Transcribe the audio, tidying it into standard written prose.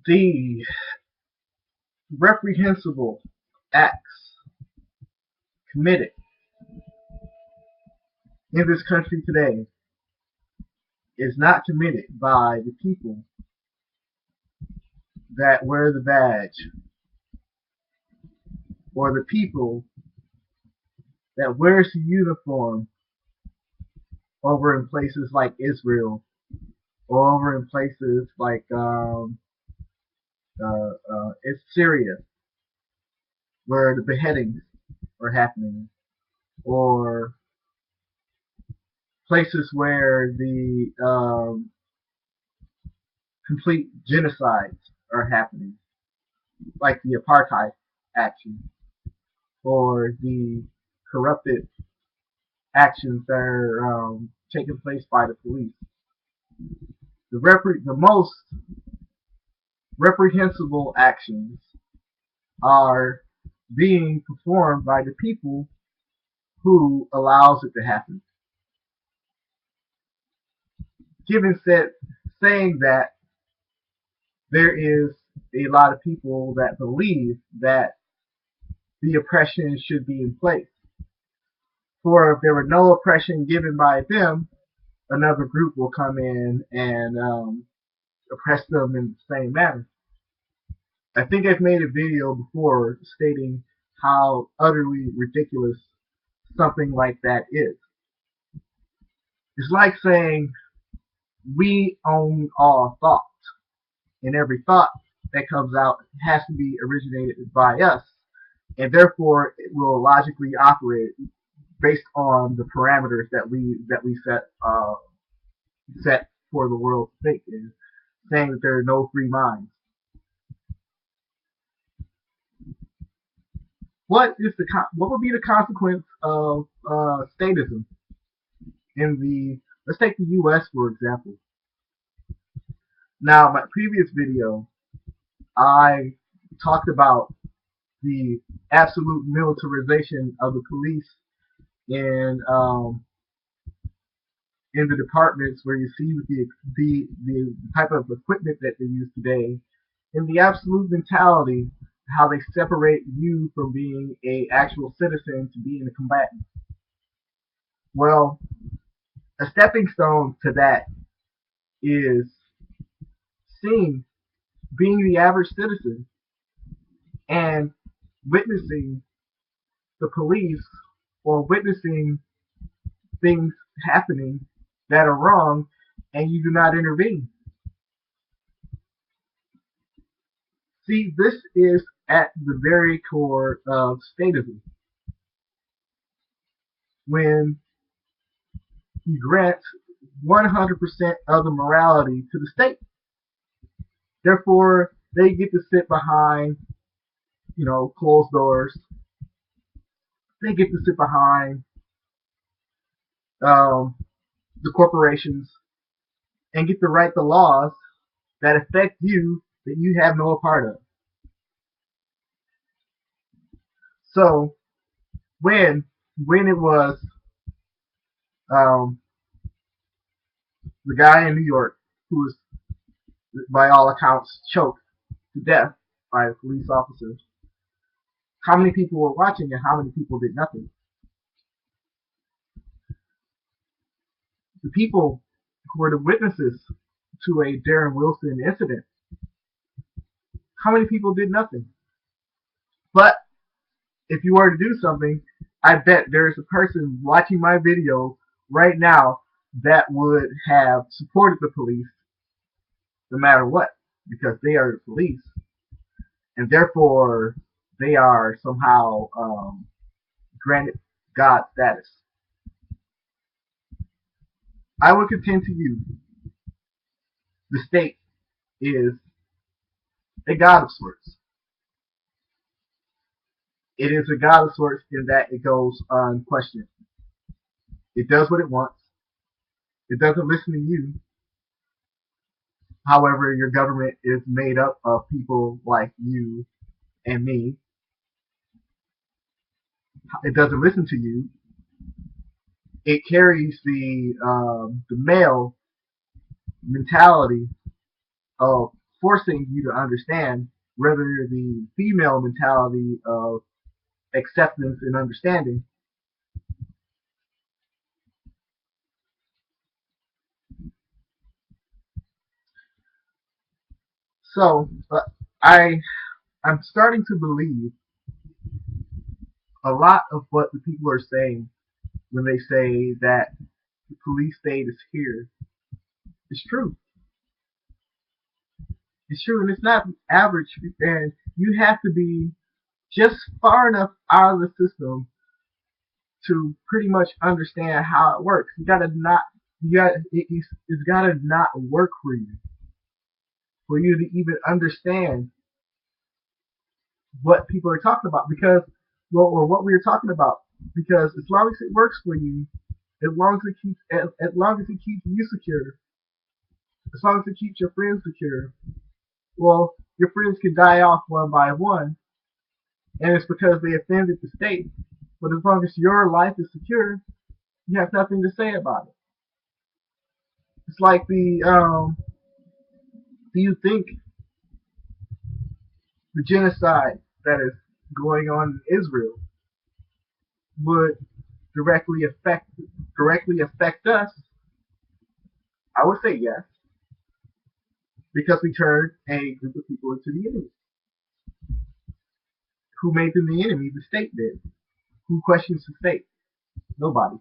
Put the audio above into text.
The reprehensible acts committed in this country today is not committed by the people that wear the badge or the people that wears the uniform over in places like Israel or over in places like it's Syria where the beheadings are happening, or places where the complete genocides are happening, like the apartheid action or the corrupted actions that are taking place by the police. The most reprehensible actions are being performed by the people who allows it to happen. Given saying that there is a lot of people that believe that the oppression should be in place. For if there were no oppression given by them, another group will come in and oppress them in the same manner. I think I've made a video before stating how utterly ridiculous something like that is. It's like saying we own all thoughts, and every thought that comes out has to be originated by us, and therefore it will logically operate based on the parameters that we set for the world to think, is saying that there are no free minds. What would be the consequence of statism in the, let's take the U.S. for example. Now, my previous video, I talked about the absolute militarization of the police in the departments where you see the type of equipment that they use today, and the absolute mentality, how they separate you from being a actual citizen to being a combatant. Well, a stepping stone to that is seeing, being the average citizen and witnessing the police or witnessing things happening that are wrong, and you do not intervene. See, this is at the very core of statism. When you grant 100% of the morality to the state, therefore they get to sit behind, closed doors. They get to sit behind the corporations and get to write the laws that affect you that you have no part of. So when it was the guy in New York who was, by all accounts, choked to death by the police officers, how many people were watching and how many people did nothing? The people who were the witnesses to a Darren Wilson incident, how many people did nothing? But if you were to do something, I bet there's a person watching my video right now that would have supported the police no matter what, because they are the police, and therefore they are somehow granted God status. I would contend to you, the state is a God of sorts. It is a God of sorts in that it goes unquestioned. It does what it wants. It doesn't listen to you. However, your government is made up of people like you and me. It doesn't listen to you. It carries the male mentality of forcing you to understand, rather the female mentality of acceptance and understanding. So I I'm starting to believe a lot of what the people are saying when they say that the police state is here is true. It's true, and it's not average. And you have to be just far enough out of the system to pretty much understand how it works. You gotta not, it's gotta not work for you to even understand what people are talking about, because, well, or what we are talking about. Because as long as it works for you, as long as it keeps you secure, as long as it keeps your friends secure, well, your friends can die off one by one, and it's because they offended the state. But as long as your life is secure, you have nothing to say about it. It's like do you think the genocide that is going on in Israel would directly affect us? I would say yes, because we turned a group of people into the enemy. Who made them the enemy? The state did. Who questions the state? Nobody.